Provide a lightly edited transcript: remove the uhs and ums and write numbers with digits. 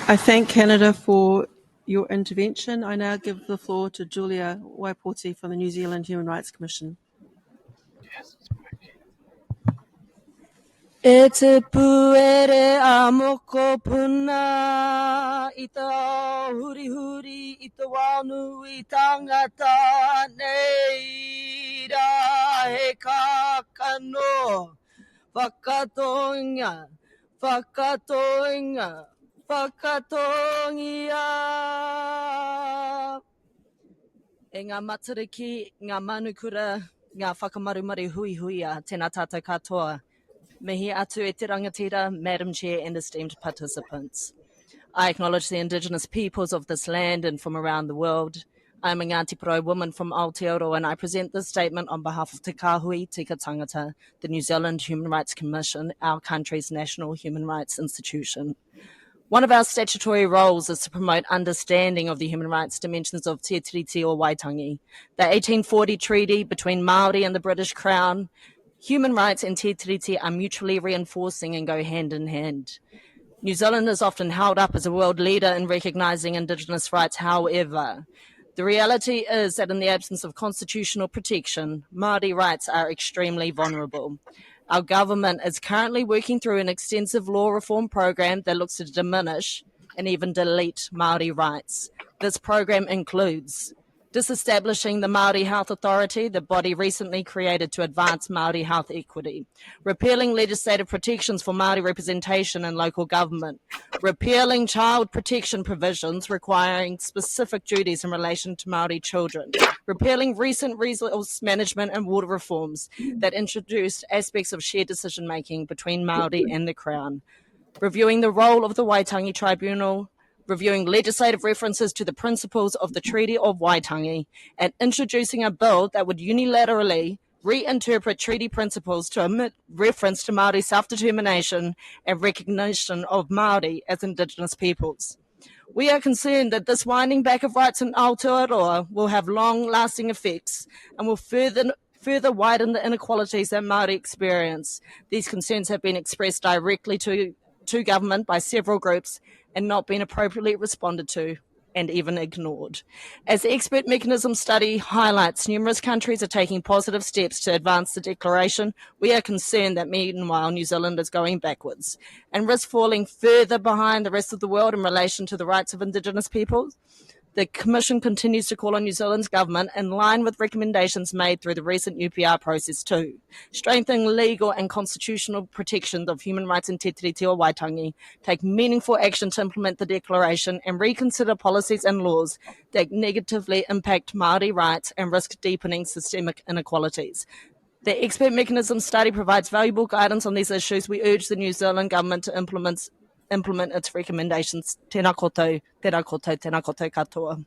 I thank Canada for your intervention. I now give the floor to Julia Whaipooti from the New Zealand Human Rights Commission. E te puere a moko puna I te huri huri I te wānu I tangata nei ra he kākano whakatoinga whakatoinga whakatongia E ngā matariki, ngā manukura, ngā whakamarumari hui huia, tēnā tātou katoa. Mihi atu e te rangatira, Madam Chair and esteemed participants. I acknowledge the Indigenous peoples of this land and from around the world. I am a Ngāti Porou woman from Aotearoa and I present this statement on behalf of Te Kāhui, Tika Tangata, the New Zealand Human Rights Commission, our country's national human rights institution. One of our statutory roles is to promote understanding of the human rights dimensions of Te Tiriti o Waitangi. The 1840 treaty between Māori and the British Crown, human rights and Te Tiriti are mutually reinforcing and go hand in hand. New Zealand is often held up as a world leader in recognising Indigenous rights. However, the reality is that in the absence of constitutional protection, Māori rights are extremely vulnerable. Our government is currently working through an extensive law reform program that looks to diminish and even delete Māori rights. This program includes disestablishing the Māori Health Authority, the body recently created to advance Māori health equity, repealing legislative protections for Māori representation in local government, repealing child protection provisions requiring specific duties in relation to Māori children, repealing recent resource management and water reforms that introduced aspects of shared decision-making between Māori and the Crown, reviewing the role of the Waitangi Tribunal, reviewing legislative references to the principles of the Treaty of Waitangi, and introducing a bill that would unilaterally reinterpret treaty principles to omit reference to Māori self-determination and recognition of Māori as Indigenous peoples. We are concerned that this winding back of rights in Aotearoa will have long-lasting effects and will further widen the inequalities that Māori experience. These concerns have been expressed directly to government by several groups and not been appropriately responded to and even ignored. As the expert mechanism study highlights, numerous countries are taking positive steps to advance the declaration. We are concerned that meanwhile New Zealand is going backwards and risks falling further behind the rest of the world in relation to the rights of Indigenous peoples. The Commission continues to call on New Zealand's government, in line with recommendations made through the recent UPR process, to strengthen legal and constitutional protections of human rights in Te Tiriti o Waitangi, take meaningful action to implement the declaration, and reconsider policies and laws that negatively impact Māori rights and risk deepening systemic inequalities. The expert mechanism study provides valuable guidance on these issues. We urge the New Zealand government to implement its recommendations. Tēnā koutou, tēnā koutou, tēnā koutou katoa.